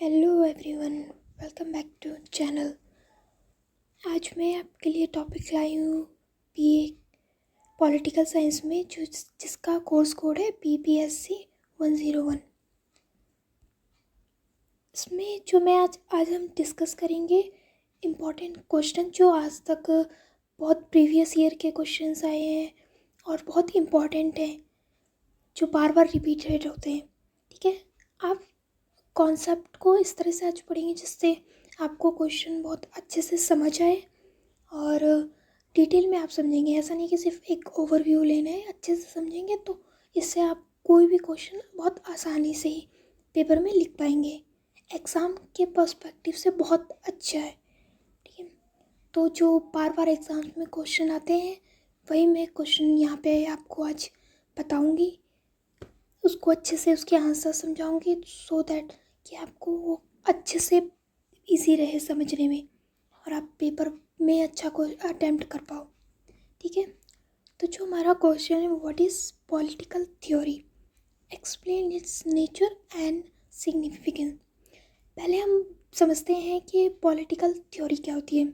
Hello everyone, welcome back to channel. आज मैं आपके लिए टॉपिक लाई हूँ बीए पॉलिटिकल साइंस में जिसका कोर्स कोड है BPSC 101। इसमें जो मैं आज हम डिस्कस करेंगे इम्पॉर्टेंट क्वेश्चन जो आज तक बहुत प्रीवियस ईयर के क्वेश्चंस आए हैं और बहुत इम्पॉर्टेंट हैं, जो बार बार रिपीटेड होते हैं। ठीक है, आप कॉन्सेप्ट को इस तरह से आज पढ़ेंगे जिससे आपको क्वेश्चन बहुत अच्छे से समझ आए और डिटेल में आप समझेंगे। ऐसा नहीं कि सिर्फ एक ओवरव्यू लेना है, अच्छे से समझेंगे तो इससे आप कोई भी क्वेश्चन बहुत आसानी से ही पेपर में लिख पाएंगे। एग्ज़ाम के पर्सपेक्टिव से बहुत अच्छा है। ठीक है, तो जो बार बार एग्ज़ाम्स में क्वेश्चन आते हैं वही मैं क्वेश्चन यहाँ पे आपको आज बताऊँगी, उसको अच्छे से उसके आंसर समझाऊंगी सो दैट कि आपको वो अच्छे से इजी रहे समझने में और आप पेपर में अच्छा को अटेम्प्ट कर पाओ। ठीक है, तो जो हमारा क्वेश्चन है, what is political theory, explain it's nature and significance. पहले हम समझते हैं कि पॉलिटिकल थ्योरी क्या होती है।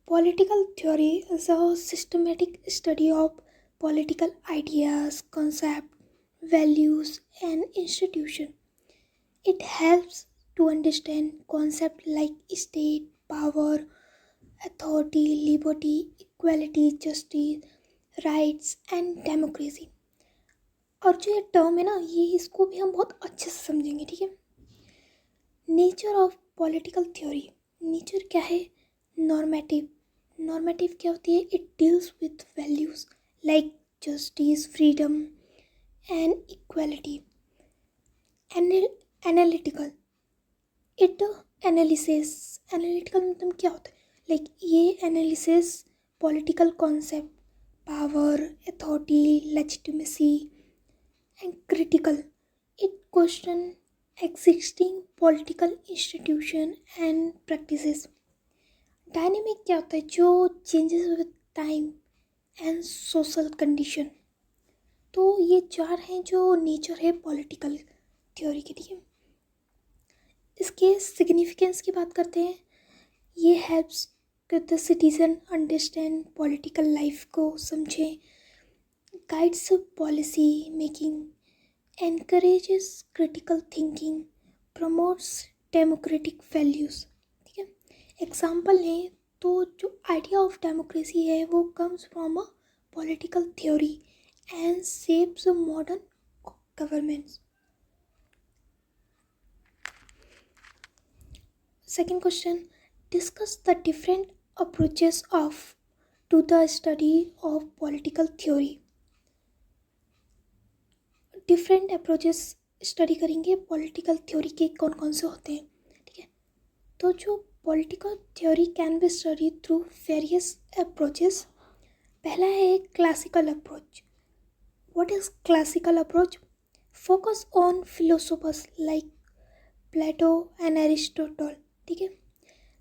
Political theory is a systematic study of political ideas, concept, values and institution. It helps to understand concepts like state, power, authority, liberty, equality, justice, rights and democracy. और जो ये टर्म है ना, ये इसको भी हम बहुत अच्छे से समझेंगे। ठीक है, nature of political theory. Nature क्या है? नॉर्मेटिव। नॉर्मेटिव क्या होती है? It deals with values like justice, freedom and equality. Analytical, it analysis. Analytical मतलब क्या होता है? लाइक ये analysis political concept, power, authority, legitimacy and critical, it question existing political institution and practices. Dynamic क्या होता है? जो changes with time and social condition. तो ये चार हैं जो नेचर है पॉलिटिकल थ्योरी की। ठीक है, इसके सिग्निफिकेंस की बात करते हैं। ये helps the citizen understand political life को समझें, guides policy making, encourages critical thinking, promotes democratic values. ठीक है, एग्जाम्पल लें तो जो आइडिया ऑफ डेमोक्रेसी है वो comes from a political theory and shapes the modern governments. Second question, discuss the different approaches to the study of political theory. Different approaches study करेंगे political theory के कौन कौन से होते हैं। ठीक है, तो जो political theory can be study through various approaches. पहला है classical approach. What is classical approach? Focus on philosophers like Plato and Aristotle. ठीक है,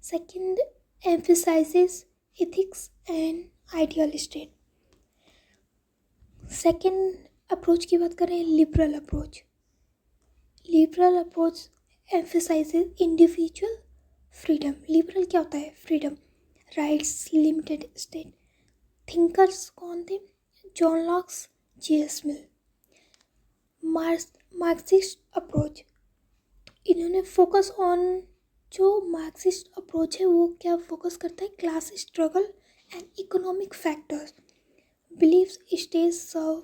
second emphasizes ethics and ideal state. Second approach की बात करें, liberal approach. Liberal approach emphasizes individual freedom. Liberal क्या होता है? Freedom, rights, limited state. Thinkers कौन थे? John Locke's, J.S. Mill. Marxist approach, इन्होंने फोकस ऑन, जो मार्क्सिस्ट अप्रोच है वो क्या फोकस करता है? Class struggle and economic factors, believes state serve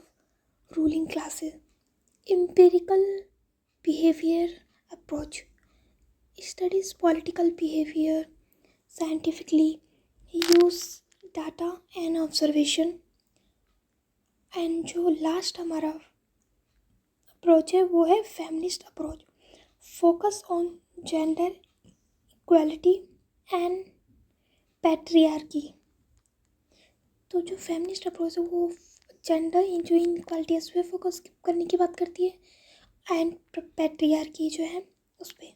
ruling classes. Empirical behaviour approach, studies political behaviour scientifically, use data and observation. And जो last हमारा approach है वो है feminist approach, focus on gender equality and patriarchy. तो जो feminist approach है वो gender जो इनक्वालिटी है उस पर फोकस करने की बात करती है एंड पैट्रियार्की जो है उस पर।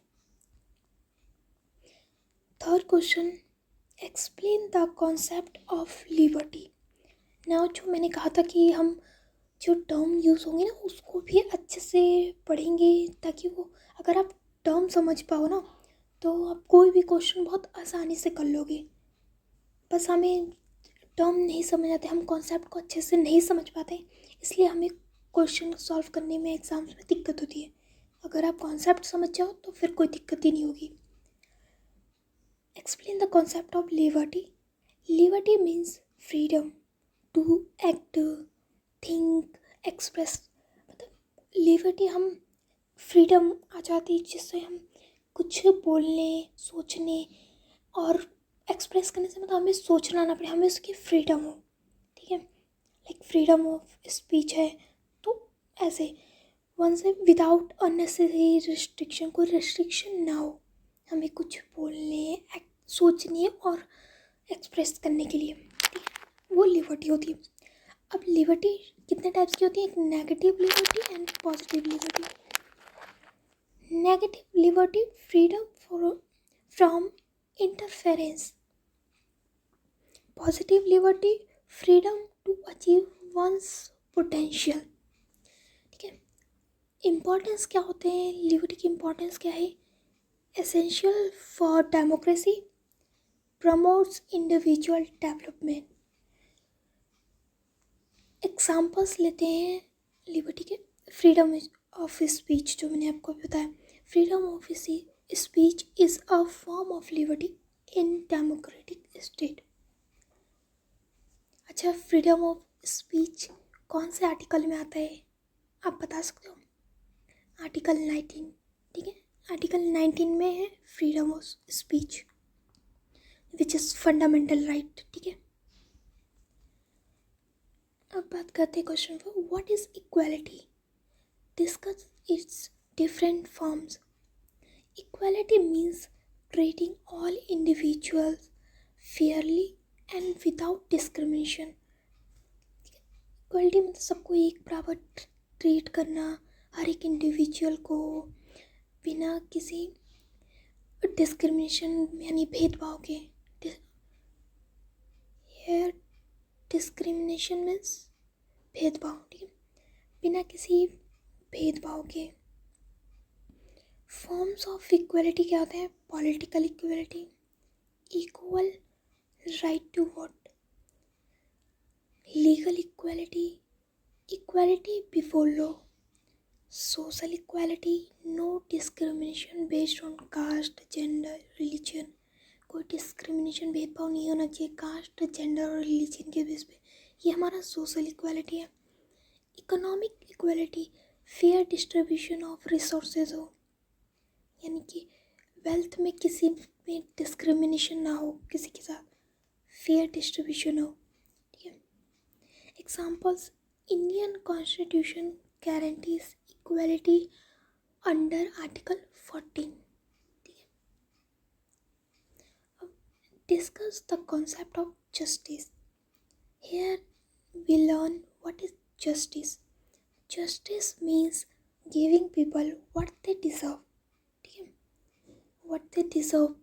Third question, explain the concept of liberty. Now जो मैंने कहा था कि हम जो टर्म यूज़ होंगे ना उसको भी अच्छे से पढ़ेंगे ताकि वो, अगर आप टर्म समझ पाओ ना, तो आप कोई भी क्वेश्चन बहुत आसानी से कर लोगे। बस हमें टर्म नहीं समझ आते, हम कॉन्सेप्ट को अच्छे से नहीं समझ पाते, इसलिए हमें क्वेश्चन सॉल्व करने में एग्ज़ाम्स में दिक्कत होती है। अगर आप कॉन्सेप्ट समझ जाओ तो फिर कोई दिक्कत ही नहीं होगी। Explain the concept of liberty. Liberty means freedom to act, think, express. मतलब लिबर्टी हम फ्रीडम आ जाती है जिससे हम कुछ बोलने, सोचने और एक्सप्रेस करने से, मतलब हमें सोचना ना पड़े, हमें उसकी फ्रीडम हो। ठीक है, लाइक फ्रीडम ऑफ स्पीच है, तो ऐसे वन से विदाउट अननेसेसरी रिस्ट्रिक्शन, कोई रिस्ट्रिक्शन ना हो हमें कुछ बोलने, सोचने और एक्सप्रेस करने के लिए। ठीक है, वो लिबर्टी होती है। अब लिबर्टी कितने टाइप्स की होती है? एक negative liberty and positive liberty. Negative liberty freedom from interference. Positive liberty freedom to achieve one's potential. ठीक है, इम्पॉर्टेंस क्या होते हैं, लिबर्टी की इम्पॉर्टेंस क्या है? Essential for democracy, promotes individual development. Examples लेते हैं लिबर्टी के। फ्रीडम ऑफ स्पीच, जो मैंने आपको बताया, freedom of speech is a form of liberty in democratic state. अच्छा, फ्रीडम ऑफ स्पीच कौन से आर्टिकल में आता है, आप बता सकते हो? आर्टिकल 19। ठीक है, आर्टिकल 19 में है freedom of speech which is fundamental right. ठीक है, अब बात करते हैं क्वेश्चन पर, what is equality? Discuss it's different forms. Equality means treating all individuals Fairlie and without discrimination. Equality मतलब सबको एक बराबर ट्रीट करना, हर एक इंडिविजुअल को बिना किसी डिस्क्रिमिनेशन यानी भेदभाव के। हेयर डिस्क्रिमिनेशन मीन्स भेदभाव। ठीक है, बिना किसी भेदभाव के। फॉर्म्स ऑफ इक्वलिटी क्या होते हैं? Political equality, equal right to vote, legal equality, equality before law, social equality, no discrimination based on caste, gender, religion. कोई डिस्क्रिमिनेशन, भेदभाव नहीं होना चाहिए कास्ट, जेंडर और रिलीजन के बेस पे। ये हमारा सोशल इक्वलिटी है। Economic equality, fair distribution of resources हो, यानी कि वेल्थ में किसी में डिस्क्रिमिनेशन ना हो, किसी के साथ फेयर डिस्ट्रीब्यूशन हो। ठीक है, examples, Indian constitution guarantees equality under article 14। ठीक है, अब discuss the concept of justice. Here we learn what is justice. Justice means giving people what they deserve. ठीक है, what they deserve.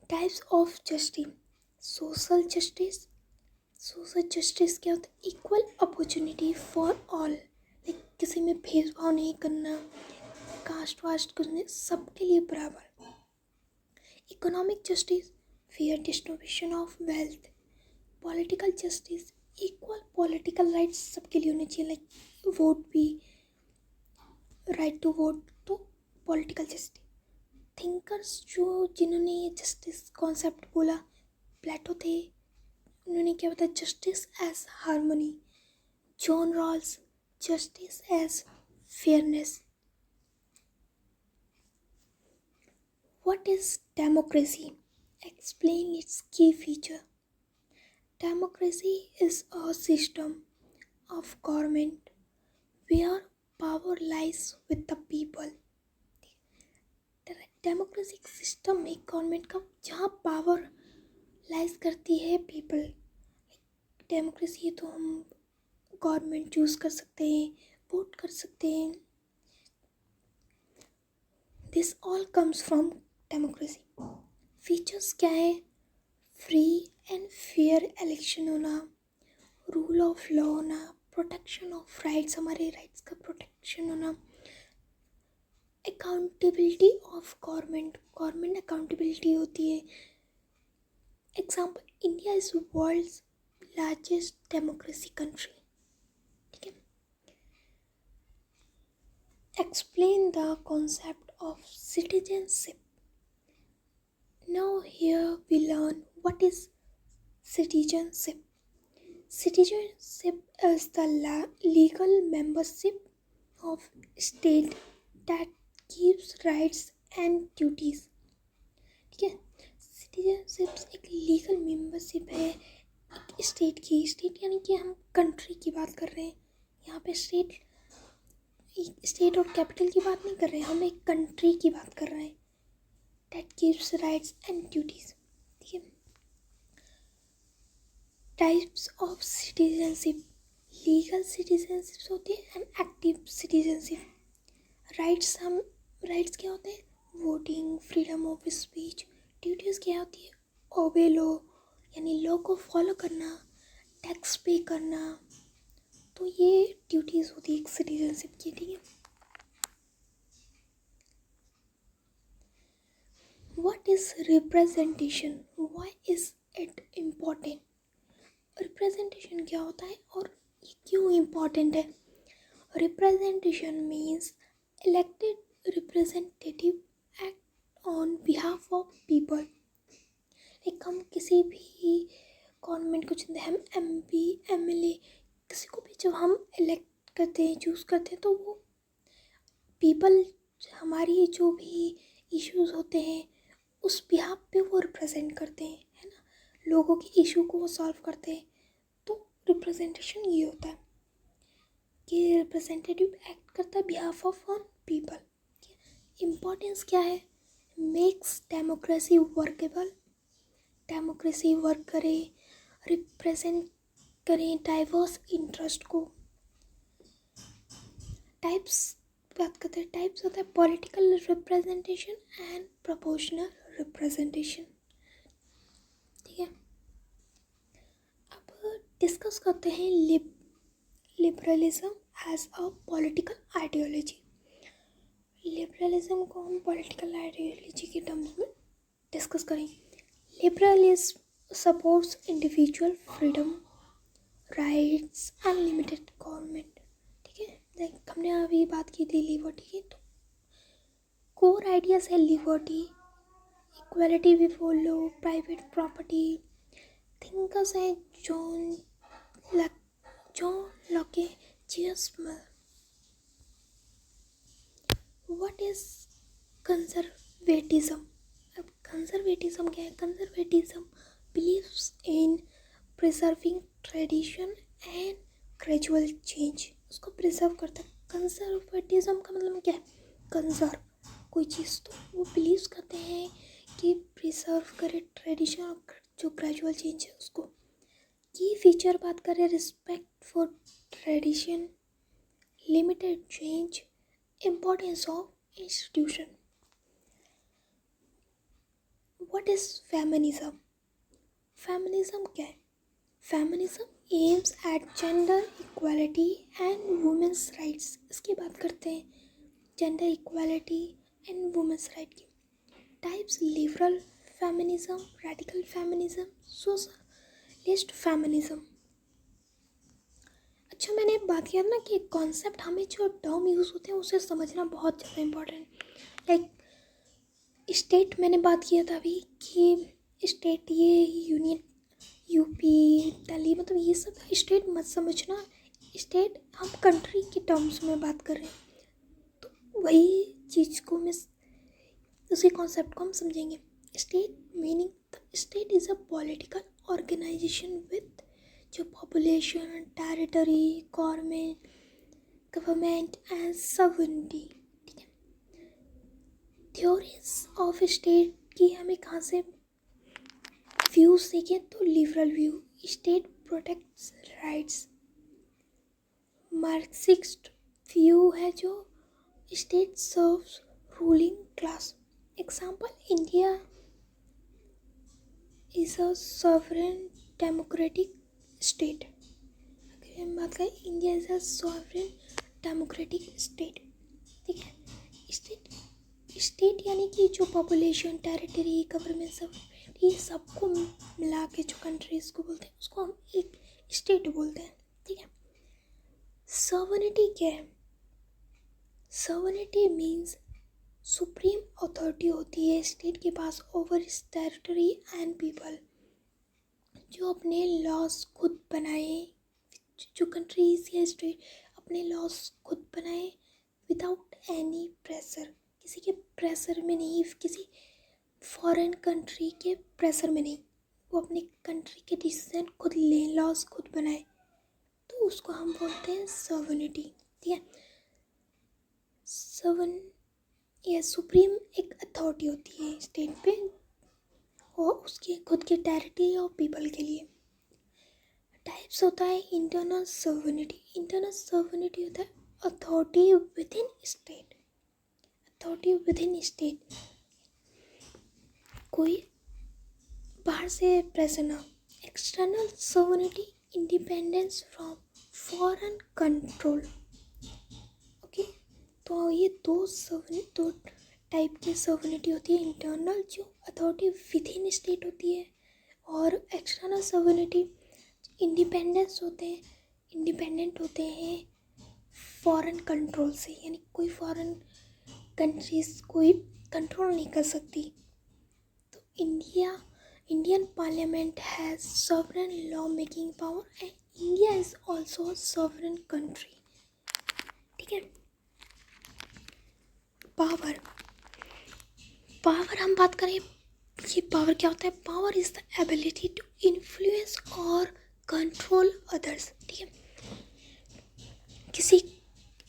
Types of justice. Social justice. Social justice क्या होता है? Equal opportunity for all, like किसी में भेदभाव नहीं करना, कास्ट वास्ट कुछ नहीं, सबके लिए बराबर। Economic justice, fair distribution of wealth. Political justice, equal political rights सबके लिए होने चाहिए, लाइक वोट भी, राइट टू वोट, तो पॉलिटिकल जस्टिस। थिंकर्स जो जिन्होंने ये जस्टिस कॉन्सेप्ट बोला, प्लेटो थे। उन्होंने क्या बताया? Justice as harmony. John Rawls, justice as fairness. What is democracy? Explain its key feature. Democracy is a system of government where power lies with the people. Democracy एक system है government का जहाँ power lies करती है people. Democracy है तो हम government choose कर सकते हैं, वोट कर सकते हैं। This all comes from democracy. Features क्या है? फ्री एंड फेयर इलेक्शन होना, रूल ऑफ लॉ होना, प्रोटेक्शन ऑफ राइट्स, हमारे राइट्स का प्रोटेक्शन होना, अकाउंटेबिलिटी ऑफ गवर्नमेंट अकाउंटेबिलिटी होती है. Example, India is world's largest democracy country. ठीक है. Explain the concept of citizenship. Now here we learn what is citizenship. Citizenship is the legal membership of state that gives rights and duties. ठीक है. Citizenship एक legal membership है एक state की. State यानी कि हम कंट्री की बात कर रहे हैं यहाँ पे. स्टेट और कैपिटल की बात नहीं कर रहे हैं, हम एक कंट्री की बात कर रहे हैं. that gives rights and duties. ठीक है. Types of citizenship. Legal citizenship होती है एंड एक्टिव सिटीजनशिप. राइट्स क्या होते हैं? Voting, freedom of speech. Duties क्या होती है? ओबे लॉ यानी लॉ को फॉलो करना, टैक्स पे करना. तो ये ड्यूटीज़ होती है एक सिटीजनशिप की. ठीक है. What is representation? Why is it important? Representation क्या होता है और ये क्यों इम्पोर्टेंट है? Representation means elected representative act on behalf of people. एक हम किसी भी गवर्नमेंट को चुनते हैं, हम MP, MLA किसी को भी जब हम इलेक्ट करते हैं, चूज़ करते हैं, तो वो पीपल हमारी जो भी इश्यूज़ होते हैं उस बिहाफ पे वो रिप्रेजेंट करते हैं, है ना. लोगों की इशू को वो सॉल्व करते हैं. तो रिप्रेजेंटेशन ये होता है कि रिप्रेजेंटेटिव एक्ट करता है behalf of on people. Importance क्या है? Makes democracy workable. Democracy work करे, रिप्रेजेंट करें डाइवर्स इंटरेस्ट को. टाइप्स बात करते हैं. टाइप्स होता है political representation and proportional representation. ठीक है. अब डिस्कस करते हैं liberalism as a political ideology. Liberalism को हम पॉलिटिकल आइडियोलॉजी के टर्म्स में डिस्कस करेंगे. Liberalism supports individual freedom, rights, unlimited government. ठीक है. लाइक हमने अभी बात की थी लिबर्टी की. तो कोर आइडियाज है liberty, equality before law, private property. Thinkers हैं John Locke, James Mill. What is conservatism? अब कंजर्वेटिज्म क्या है? Conservatism believes in preserving tradition and gradual change. उसको प्रिजर्व करता है. कंजर्वेटिज्म का मतलब क्या है? कंजर्व कोई चीज़, तो वो बिलीव्स करते हैं कि प्रिजर्व करे ट्रेडिशन और जो ग्रेजुअल चेंज है उसको. की फीचर बात करें, respect for tradition, limited change, importance of institution. What is feminism? Feminism क्या है? Feminism aims at gender equality and women's rights. इसकी बात करते हैं, gender equality and women's right की. Types liberal feminism, radical feminism, socialist feminism. अच्छा, मैंने बात किया ना कि कॉन्सेप्ट, हमें जो टर्म यूज़ होते हैं उसे समझना बहुत ज़्यादा इम्पोर्टेंट. लाइक स्टेट मैंने बात किया था अभी कि स्टेट ये यूनियन, यूपी, दिल्ली, मतलब ये सब स्टेट मत समझना. स्टेट हम कंट्री के टर्म्स में बात कर रहे हैं. तो वही चीज़ को मैं उसी कॉन्सेप्ट को हम समझेंगे. State meaning, state is a political organisation with जो population, territory, government and sovereignty. ठीक है. थ्योरीज ऑफ स्टेट की हमें कहाँ से व्यूज देखें तो liberal view, state protects rights. Marxist view है जो state serves ruling class. Example, India is a sovereign democratic state. अगर हम बात करें, India is a sovereign democratic state. ठीक है. स्टेट स्टेट यानी कि जो पॉपुलेशन, टेरिटरी, गवर्नमेंट, सब ये सबको मिला के जो कंट्रीज़ को बोलते हैं उसको हम एक स्टेट बोलते हैं, ठीक है। सॉवरेनिटी क्या है? सॉवरेनिटी मीन्स सुप्रीम अथॉरिटी होती है स्टेट के पास over its territory and people, जो अपने लॉज खुद बनाए, जो कंट्रीज या स्टेट अपने लॉज खुद बनाए विदाउट एनी प्रेशर, किसी के प्रेशर में नहीं, किसी फॉरेन कंट्री के प्रेशर में नहीं, वो अपने कंट्री के डिसीजन खुद ले, लॉज खुद बनाए, तो उसको हम बोलते हैं सॉवरेनिटी, ठीक है। या सुप्रीम एक अथॉरिटी होती है स्टेट पे और उसके खुद के टेरिटरी और पीपल के लिए। टाइप्स होता है इंटरनल सॉवरेनिटी। इंटरनल सॉवरेनिटी होता है authority with in state, authority with in state, कोई बाहर से प्रेशर ना। External sovereignty independence from foreign control. Okay, तो ये दो टाइप की सॉवरेनिटी होती है। इंटरनल जो अथॉरिटी विद इन स्टेट होती है, और एक्सटर्नल सॉवरेनिटी इंडिपेंडेंट होते हैं फॉरेन कंट्रोल से, यानी कोई फॉरेन कंट्रीज कोई कंट्रोल नहीं कर सकती। तो Indian parliament has sovereign law making power and India is also a sovereign country, ठीक है। पावर हम बात करें, ये पावर क्या होता है? Power is the ability to influence और कंट्रोल अदर्स, ठीक है। किसी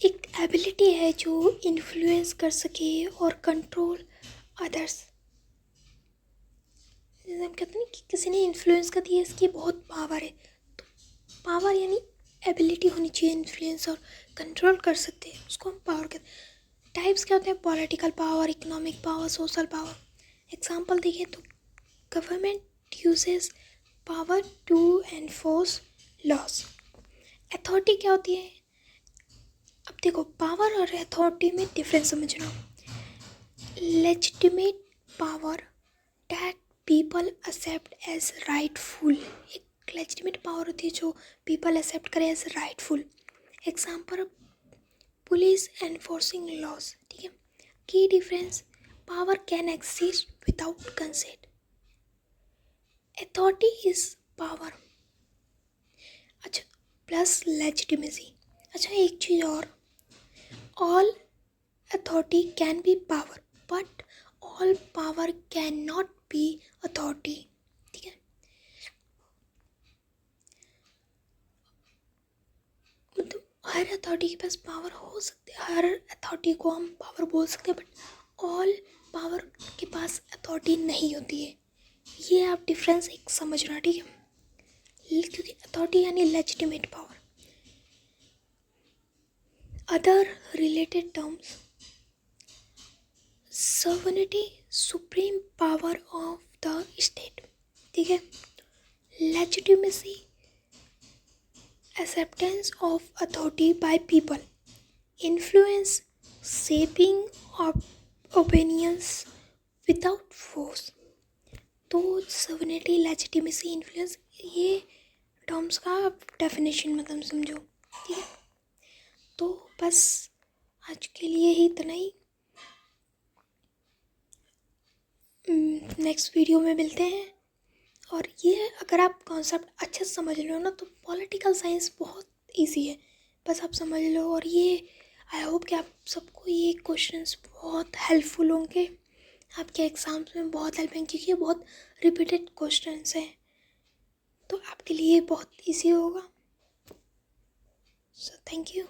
एक एबिलिटी है जो इन्फ्लुएंस कर सके और कंट्रोल अदर्स। जैसे हम कहते हैं कि किसी ने इन्फ्लुएंस कर दिया, इसकी बहुत पावर है, तो पावर यानी एबिलिटी होनी चाहिए इन्फ्लुएंस और कंट्रोल कर सकते हैं, उसको हम पावर कहते हैं। टाइप्स क्या होते हैं? Political power, economic power, social power. Example देखिए तो government uses power to enforce laws. Authority क्या होती है? अब देखो, पावर और अथॉरिटी में डिफरेंस समझना। Legitimate power that people accept as rightful, एक लेजिटिमेट पावर होती है जो पीपल एक्सेप्ट करे as rightful. Example police enforcing laws, ठीक है। Key difference, power can exist without consent, authority is power, अच्छा, प्लस लेजिटिमेसी। अच्छा, एक चीज़ और, all authority can be power but all power can not be authority, ठीक है। मतलब हर अथॉरिटी के पास पावर हो सकती है, हर अथॉरिटी को हम पावर बोल सकते हैं, बट ऑल पावर के पास अथॉरिटी नहीं होती है। ये आप डिफरेंस एक समझना, ठीक है, क्योंकि अथॉरिटी यानी legitimate power. Other related terms, sovereignty supreme power of the state, ठीक है। Legitimacy acceptance of authority by people, influence shaping opinions without force। तो सॉवरेनिटी, लेजिटिमेसी, इन्फ्लुएंस, ये टर्म्स का डेफिनेशन मतलब समझो, ठीक है। तो बस आज के लिए ही इतना ही, नेक्स्ट वीडियो में मिलते हैं। और ये अगर आप कॉन्सेप्ट अच्छे से समझ लो ना, तो पॉलिटिकल साइंस बहुत इजी है, बस आप समझ लो। और ये आई होप कि आप सबको ये क्वेश्चंस बहुत हेल्पफुल होंगे, आपके एग्ज़ाम्स में बहुत हेल्प होंगे, क्योंकि ये बहुत रिपीटेड क्वेश्चंस हैं, तो आपके लिए बहुत इजी होगा। So thank you.